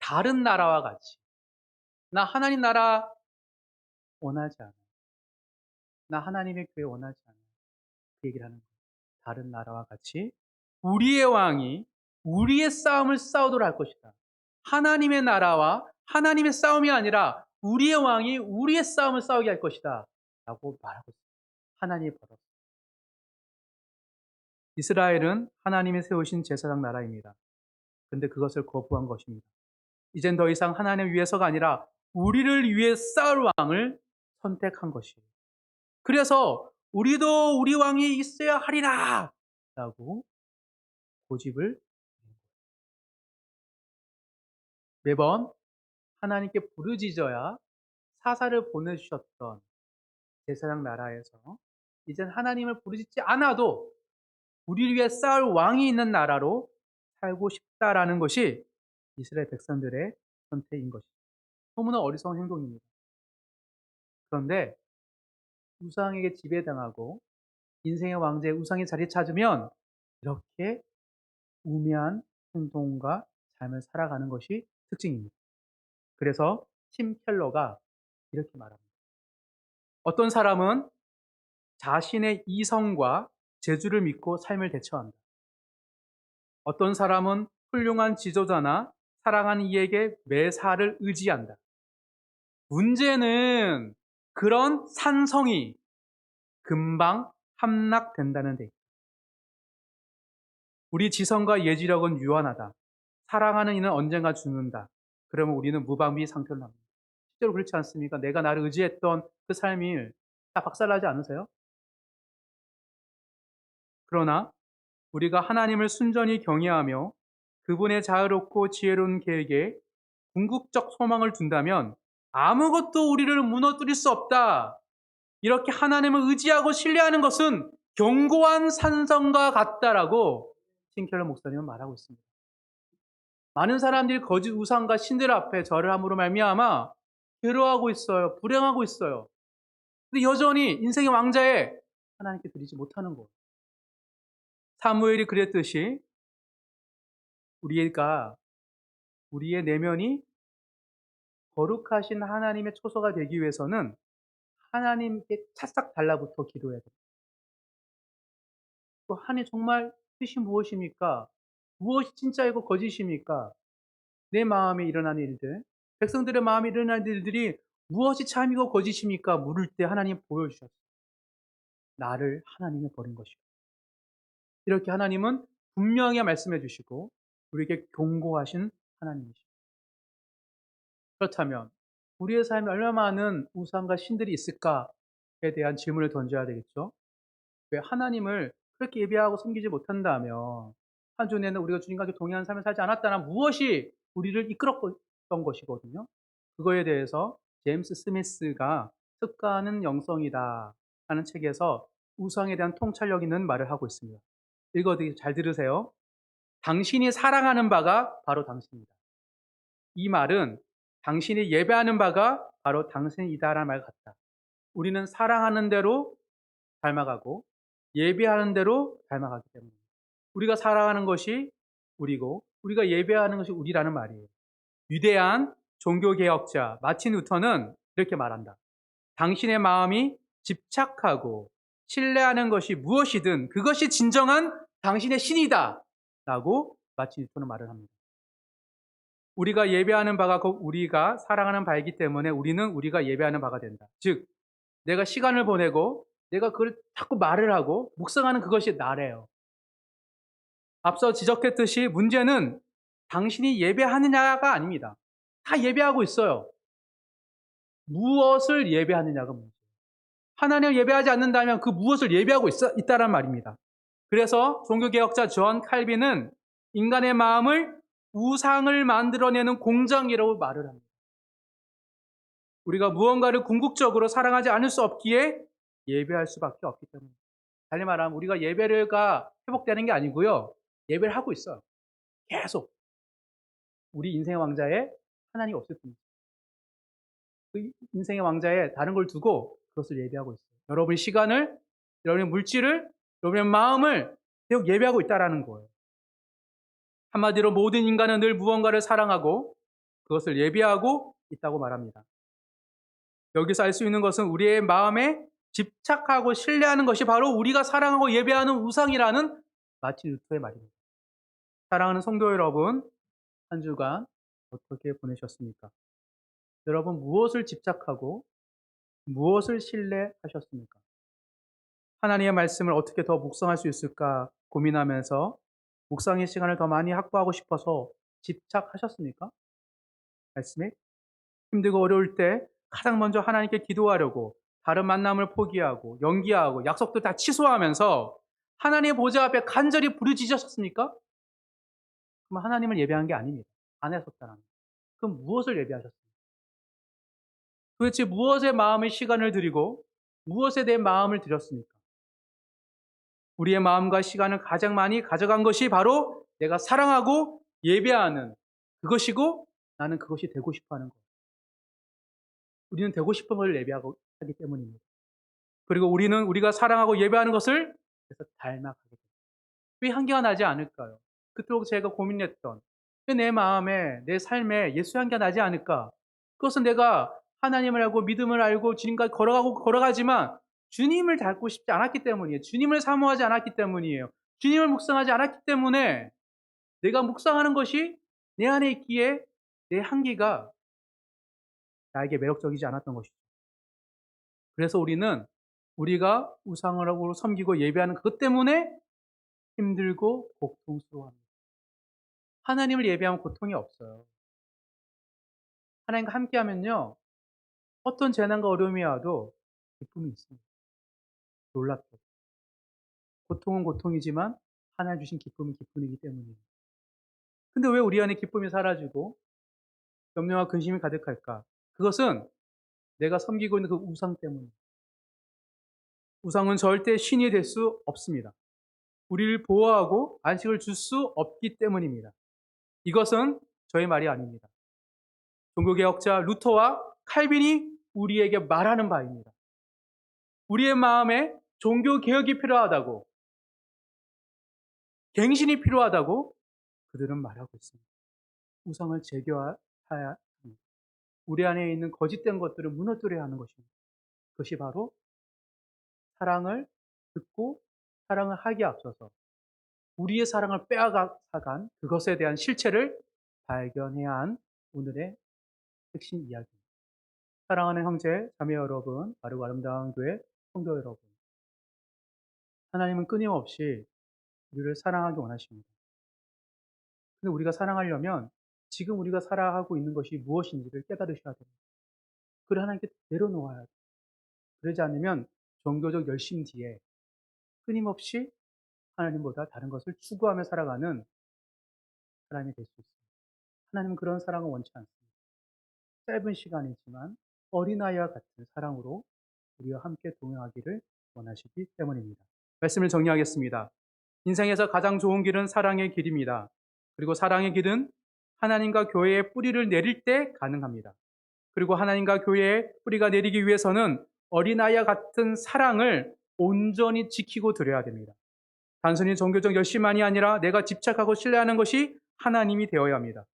다른 나라와 같이. 나 하나님 나라 원하지 않아. 나 하나님의 교회 원하지 않아. 그 얘기를 하는 거예요. 다른 나라와 같이 우리의 왕이 우리의 싸움을 싸우도록 할 것이다. 하나님의 나라와 하나님의 싸움이 아니라 우리의 왕이 우리의 싸움을 싸우게 할 것이다. 라고 말하고 있습니다. 하나님이 벌었습니다. 이스라엘은 하나님이 세우신 제사장 나라입니다. 근데 그것을 거부한 것입니다. 이젠 더 이상 하나님 위해서가 아니라 우리를 위해 싸울 왕을 선택한 것이에요. 그래서 우리도 우리 왕이 있어야 하리라! 라고 고집을 매번 하나님께 부르짖어야 사사를 보내주셨던 제사장 나라에서 이젠 하나님을 부르짖지 않아도 우리를 위해 싸울 왕이 있는 나라로 살고 싶다라는 것이 이스라엘 백성들의 선택인 것입니다. 너무나 어리석은 행동입니다. 그런데 우상에게 지배당하고 인생의 왕제에 우상이 자리 찾으면 이렇게 우매한 행동과 삶을 살아가는 것이 특징입니다. 그래서 팀 켈러가 이렇게 말합니다. 어떤 사람은 자신의 이성과 재주를 믿고 삶을 대처한다. 어떤 사람은 훌륭한 지도자나 사랑하는 이에게 매사를 의지한다. 문제는 그런 산성이 금방 함락된다는 데. 우리 지성과 예지력은 유한하다. 사랑하는 이는 언젠가 죽는다. 그러면 우리는 무방비 상태로 납니다. 실제로 그렇지 않습니까? 내가 나를 의지했던 그 삶이 다 박살나지 않으세요? 그러나 우리가 하나님을 순전히 경외하며 그분의 자유롭고 지혜로운 계획에 궁극적 소망을 둔다면 아무것도 우리를 무너뜨릴 수 없다. 이렇게 하나님을 의지하고 신뢰하는 것은 견고한 산성과 같다라고 팅켈러 목사님은 말하고 있습니다. 많은 사람들이 거짓 우상과 신들 앞에 절을 함으로 말미암아 괴로워하고 있어요. 불행하고 있어요. 근데 여전히 인생의 왕자에 하나님께 드리지 못하는 거예요. 사무엘이 그랬듯이 우리의 내면이 거룩하신 하나님의 초소가 되기 위해서는 하나님께 찰싹 달라붙어 기도해야 됩니다. 또 하나님 정말 뜻이 무엇입니까? 무엇이 진짜이고 거짓입니까? 내 마음에 일어나는 일들, 백성들의 마음에 일어나는 일들이 무엇이 참이고 거짓입니까? 물을 때 하나님 보여주셨어요. 나를 하나님이 버린 것이고. 이렇게 하나님은 분명히 말씀해 주시고 우리에게 경고하신 하나님이십니다. 그렇다면 우리의 삶에 얼마나 많은 우상과 신들이 있을까에 대한 질문을 던져야 되겠죠. 왜 하나님을 그렇게 예배하고 섬기지 못한다면 한 주 내내 우리가 주님과 동행하는 삶을 살지 않았다면 무엇이 우리를 이끌었던 것이거든요. 그거에 대해서 제임스 스미스가 습관은 영성이다 하는 책에서 우상에 대한 통찰력 있는 말을 하고 있습니다. 읽어드리기 잘 들으세요. 당신이 사랑하는 바가 바로 당신이다. 이 말은 당신이 예배하는 바가 바로 당신이다라는 말 같다. 우리는 사랑하는 대로 닮아가고 예배하는 대로 닮아가기 때문에 우리가 사랑하는 것이 우리고 우리가 예배하는 것이 우리라는 말이에요. 위대한 종교개혁자 마틴 루터는 이렇게 말한다. 당신의 마음이 집착하고 신뢰하는 것이 무엇이든 그것이 진정한 당신의 신이다 라고 마틴 루터는 말을 합니다. 우리가 예배하는 바가 곧 우리가 사랑하는 바이기 때문에 우리는 우리가 예배하는 바가 된다. 즉 내가 시간을 보내고 내가 그걸 자꾸 말을 하고 묵상하는 그것이 나래요. 앞서 지적했듯이 문제는 당신이 예배하느냐가 아닙니다. 다 예배하고 있어요. 무엇을 예배하느냐가 문제예요. 하나님을 예배하지 않는다면 그 무엇을 예배하고 있다란 말입니다. 그래서 종교개혁자 존 칼빈은 인간의 마음을 우상을 만들어내는 공장이라고 말을 합니다. 우리가 무언가를 궁극적으로 사랑하지 않을 수 없기에 예배할 수밖에 없기 때문입니다. 달리 말하면 우리가 예배가 회복되는 게 아니고요. 예배를 하고 있어요. 계속. 우리 인생의 왕자에 하나님이 없을 뿐입니다. 그 인생의 왕자에 다른 걸 두고 그것을 예배하고 있어요. 여러분의 시간을, 여러분의 물질을, 여러분의 마음을 계속 예배하고 있다는 거예요. 한마디로 모든 인간은 늘 무언가를 사랑하고 그것을 예배하고 있다고 말합니다. 여기서 알 수 있는 것은 우리의 마음에 집착하고 신뢰하는 것이 바로 우리가 사랑하고 예배하는 우상이라는 마틴 루터의 말입니다. 사랑하는 성도 여러분, 한 주간 어떻게 보내셨습니까? 여러분 무엇을 집착하고 무엇을 신뢰하셨습니까? 하나님의 말씀을 어떻게 더 묵상할 수 있을까 고민하면서 묵상의 시간을 더 많이 확보하고 싶어서 집착하셨습니까? 말씀에 힘들고 어려울 때 가장 먼저 하나님께 기도하려고 다른 만남을 포기하고 연기하고 약속도 다 취소하면서 하나님의 보좌 앞에 간절히 부르짖으셨습니까? 그럼 하나님을 예배한 게 아닙니다. 안 하셨다는 거예요. 그럼 무엇을 예배하셨습니까? 도대체 무엇에 마음의 시간을 드리고 무엇에 대해 마음을 드렸습니까? 우리의 마음과 시간을 가장 많이 가져간 것이 바로 내가 사랑하고 예배하는 그것이고 나는 그것이 되고 싶어 하는 거예요. 우리는 되고 싶은 것을 예배하고 하기 때문입니다. 그리고 우리는 우리가 사랑하고 예배하는 것을 그래서 닮아가게 됩니다. 왜 한계가 나지 않을까요? 그토록 제가 고민했던 왜 내 마음에 내 삶에 예수 한계가 나지 않을까? 그것은 내가 하나님을 알고 믿음을 알고 주님과 걸어가지만 주님을 닮고 싶지 않았기 때문이에요. 주님을 사모하지 않았기 때문이에요. 주님을 묵상하지 않았기 때문에 내가 묵상하는 것이 내 안에 있기에 내 한계가 나에게 매력적이지 않았던 것이죠. 그래서 우리는 우리가 우상을 하고 섬기고 예배하는 그것 때문에 힘들고 고통스러워합니다. 하나님을 예배하면 고통이 없어요. 하나님과 함께하면요. 어떤 재난과 어려움이 와도 기쁨이 있습니다. 놀랍죠. 고통은 고통이지만 하나님 주신 기쁨은 기쁨이기 때문이에요. 근데 왜 우리 안에 기쁨이 사라지고 염려와 근심이 가득할까? 그것은 내가 섬기고 있는 그 우상 때문이에요. 우상은 절대 신이 될 수 없습니다. 우리를 보호하고 안식을 줄 수 없기 때문입니다. 이것은 저의 말이 아닙니다. 종교개혁자 루터와 칼빈이 우리에게 말하는 바입니다. 우리의 마음에 종교개혁이 필요하다고, 갱신이 필요하다고 그들은 말하고 있습니다. 우상을 제거해야 합니다. 우리 안에 있는 거짓된 것들을 무너뜨려야 하는 것입니다. 그것이 바로 사랑을 듣고 사랑을 하기에 앞서서 우리의 사랑을 빼앗아간 그것에 대한 실체를 발견해야 한 오늘의 핵심 이야기입니다. 사랑하는 형제, 자매 여러분, 바르고 아름다운 교회 성도 여러분, 하나님은 끊임없이 우리를 사랑하기 원하십니다. 근데 우리가 사랑하려면 지금 우리가 살아가고 있는 것이 무엇인지를 깨달으셔야 됩니다. 그걸 하나님께 내려놓아야 돼요. 그러지 않으면 종교적 열심 뒤에 끊임없이 하나님보다 다른 것을 추구하며 살아가는 사람이 될 수 있습니다. 하나님은 그런 사랑을 원치 않습니다. 짧은 시간이지만 어린아이와 같은 사랑으로 우리와 함께 동행하기를 원하시기 때문입니다. 말씀을 정리하겠습니다. 인생에서 가장 좋은 길은 사랑의 길입니다. 그리고 사랑의 길은 하나님과 교회의 뿌리를 내릴 때 가능합니다. 그리고 하나님과 교회의 뿌리가 내리기 위해서는 어린아이와 같은 사랑을 온전히 지키고 드려야 됩니다. 단순히 종교적 열심만이 아니라 내가 집착하고 신뢰하는 것이 하나님이 되어야 합니다.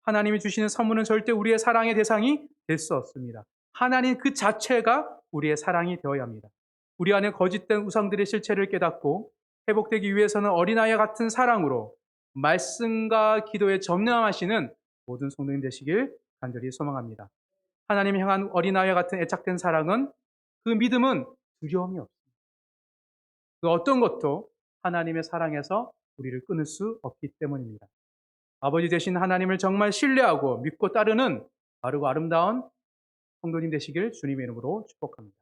하나님이 주시는 선물은 절대 우리의 사랑의 대상이 될 수 없습니다. 하나님 그 자체가 우리의 사랑이 되어야 합니다. 우리 안에 거짓된 우상들의 실체를 깨닫고 회복되기 위해서는 어린아이와 같은 사랑으로 말씀과 기도에 전념하시는 모든 성도님 되시길 간절히 소망합니다. 하나님 향한 어린아이와 같은 애착된 사랑은 그 믿음은 두려움이 없습니다. 그 어떤 것도 하나님의 사랑에서 우리를 끊을 수 없기 때문입니다. 아버지 되신 하나님을 정말 신뢰하고 믿고 따르는 바르고 아름다운 성도님 되시길 주님의 이름으로 축복합니다.